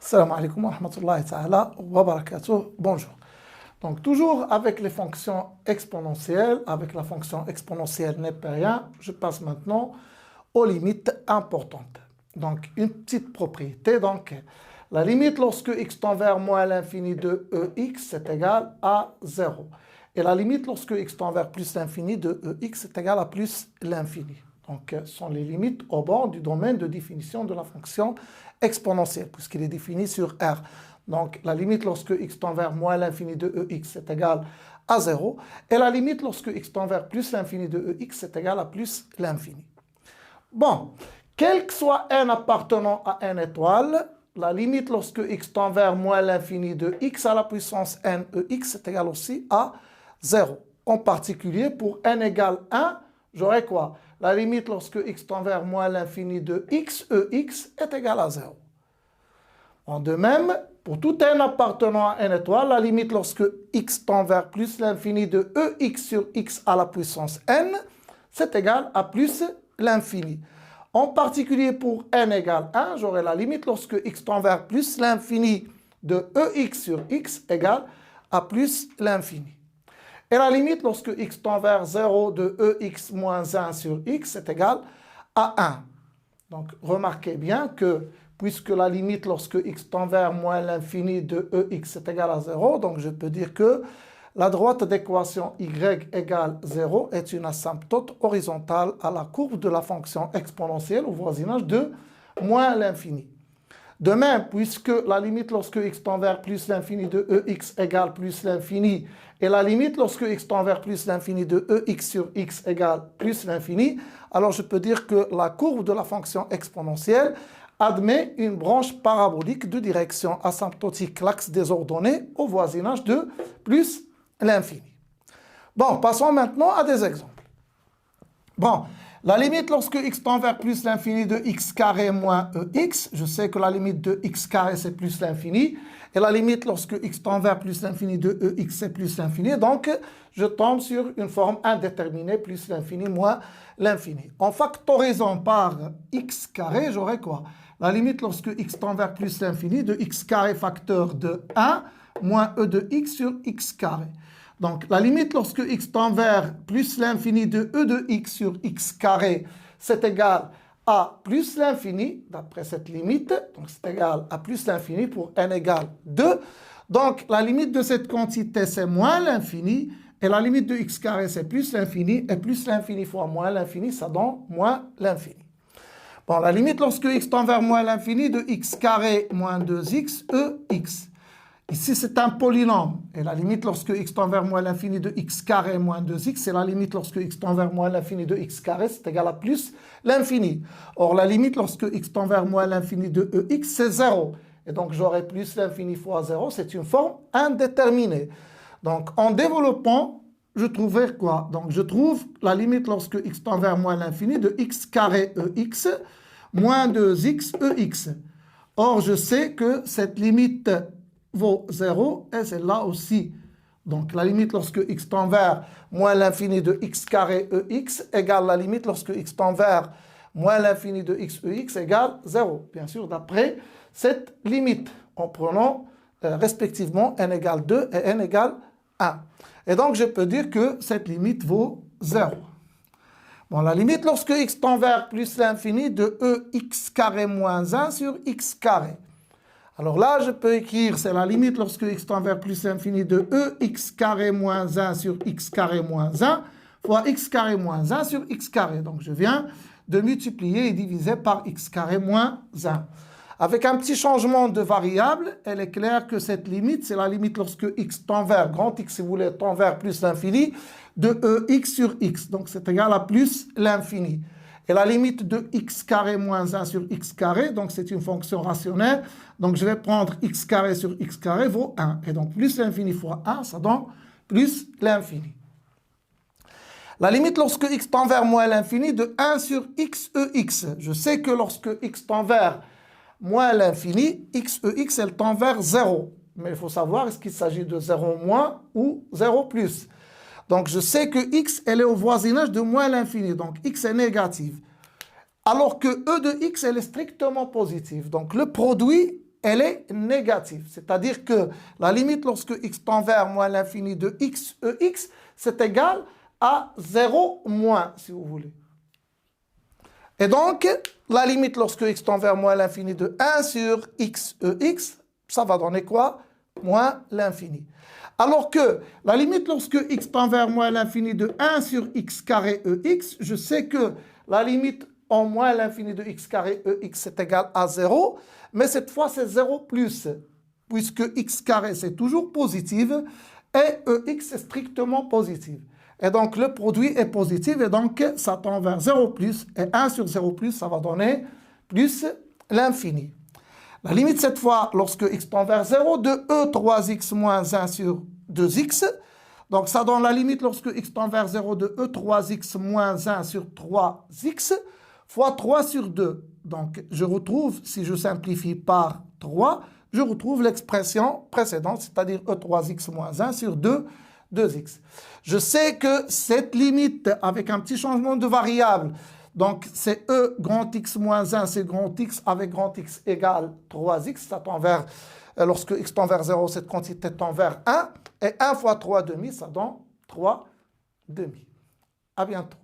Salam alaikum wa rahmatullahi ta'ala wa barakatuh. Bonjour. Donc, toujours avec les fonctions exponentielles, avec la fonction exponentielle népérien, je passe maintenant aux limites importantes. Donc, une petite propriété. Donc, la limite lorsque x tend vers moins l'infini de ex est égal à 0. Et la limite lorsque x tend vers plus l'infini de ex est égal à plus l'infini. Donc, ce sont les limites au bord du domaine de définition de la fonction exponentielle, puisqu'il est défini sur R. Donc, la limite lorsque x tend vers moins l'infini de ex est égal à 0. Et la limite lorsque x tend vers plus l'infini de ex est égal à plus l'infini. Bon, quel que soit n appartenant à n étoile, la limite lorsque x tend vers moins l'infini de x à la puissance n ex est égal aussi à 0. En particulier, pour n égale 1, j'aurai quoi? La limite lorsque x tend vers moins l'infini de x ex est égal à 0. De même, pour tout n appartenant à n étoile, la limite lorsque x tend vers plus l'infini de ex sur x à la puissance n, c'est égal à plus l'infini. En particulier pour n égale 1, j'aurai la limite lorsque x tend vers plus l'infini de ex sur x égale à plus l'infini. Et la limite lorsque x tend vers 0 de ex moins 1 sur x est égal à 1. Donc, remarquez bien que puisque la limite lorsque x tend vers moins l'infini de ex est égal à 0, donc je peux dire que la droite d'équation y égale 0 est une asymptote horizontale à la courbe de la fonction exponentielle au voisinage de moins l'infini. De même, puisque la limite lorsque x tend vers plus l'infini de ex égale plus l'infini, et la limite lorsque x tend vers plus l'infini de ex sur x égale plus l'infini, alors je peux dire que la courbe de la fonction exponentielle admet une branche parabolique de direction asymptotique, l'axe des ordonnées, au voisinage de plus l'infini. Bon, passons maintenant à des exemples. Bon, la limite lorsque x tend vers plus l'infini de x carré moins ex, je sais que la limite de x carré c'est plus l'infini, et la limite lorsque x tend vers plus l'infini de ex c'est plus l'infini, donc je tombe sur une forme indéterminée, plus l'infini moins l'infini. En factorisant par x carré, j'aurai quoi? La limite lorsque x tend vers plus l'infini de x carré facteur de 1 moins e de x sur x carré. Donc, la limite lorsque x tend vers plus l'infini de e de x sur x carré, c'est égal à plus l'infini, d'après cette limite. Donc, c'est égal à plus l'infini pour n égale 2. Donc, la limite de cette quantité, c'est moins l'infini. Et la limite de x carré, c'est plus l'infini. Et plus l'infini fois moins l'infini, ça donne moins l'infini. Bon, la limite lorsque x tend vers moins l'infini de x carré moins 2x, ex. Ici, c'est un polynôme. Et la limite lorsque x tend vers moins l'infini de x carré moins 2x, c'est la limite lorsque x tend vers moins l'infini de x carré, c'est égal à plus l'infini. Or, la limite lorsque x tend vers moins l'infini de ex, c'est 0. Et donc, j'aurai plus l'infini fois 0, c'est une forme indéterminée. Donc, en développant, je trouverai quoi? Donc, je trouve la limite lorsque x tend vers moins l'infini de x carré ex moins 2x ex. Or, je sais que cette limite vaut 0 et c'est là aussi. Donc, la limite lorsque x tend vers moins l'infini de x carré ex égale la limite lorsque x tend vers moins l'infini de x ex égale 0. Bien sûr, d'après cette limite, en prenant respectivement n égale 2 et n égale 1. Et donc, je peux dire que cette limite vaut 0. Bon, la limite lorsque x tend vers plus l'infini de ex carré moins 1 sur x carré. Alors là, je peux écrire, c'est la limite lorsque x tend vers plus l'infini de ex carré moins 1 sur x carré moins 1 fois x carré moins 1 sur x carré. Donc, je viens de multiplier et diviser par x carré moins 1. Avec un petit changement de variable, elle est claire que cette limite, c'est la limite lorsque x tend vers, grand x si vous voulez, tend vers plus l'infini, de ex sur x. Donc, c'est égal à plus l'infini. Et la limite de x carré moins 1 sur x carré, donc c'est une fonction rationnelle. Donc, je vais prendre x carré sur x carré vaut 1. Et donc, plus l'infini fois 1, ça donne plus l'infini. La limite lorsque x tend vers moins l'infini de 1 sur x ex. Je sais que lorsque x tend vers moins l'infini, x ex, elle tend vers 0. Mais il faut savoir, est-ce qu'il s'agit de 0 moins ou 0 plus? Donc, je sais que x, elle est au voisinage de moins l'infini. Donc, x est négative. Alors que e de x, elle est strictement positive. Donc, le produit elle est négative. C'est-à-dire que la limite lorsque x tend vers moins l'infini de x, ex, c'est égal à 0 moins, si vous voulez. Et donc, la limite lorsque x tend vers moins l'infini de 1 sur x, ex, ça va donner quoi? Moins l'infini. Alors que la limite lorsque x tend vers moins l'infini de 1 sur x carré ex, je sais que la limite en moins l'infini de x carré ex est égal à 0, mais cette fois c'est 0 plus, puisque x carré c'est toujours positif et ex est strictement positif. Et donc le produit est positif et donc ça tend vers 0 plus et 1 sur 0 plus ça va donner plus l'infini. La limite cette fois lorsque x tend vers 0 de e 3x moins 1 sur 2x. Donc ça donne la limite lorsque x tend vers 0 de e 3x moins 1 sur 3x fois 3 sur 2. Donc je retrouve, si je simplifie par 3, je retrouve l'expression précédente, c'est-à-dire e 3x moins 1 sur 2x. Je sais que cette limite, avec un petit changement de variable, donc c'est e grand x moins 1, c'est grand x avec grand x égale 3x, ça tend vers, lorsque x tend vers 0, cette quantité tend vers 1, et 1 fois 3 demi, ça donne 3 demi. À bientôt.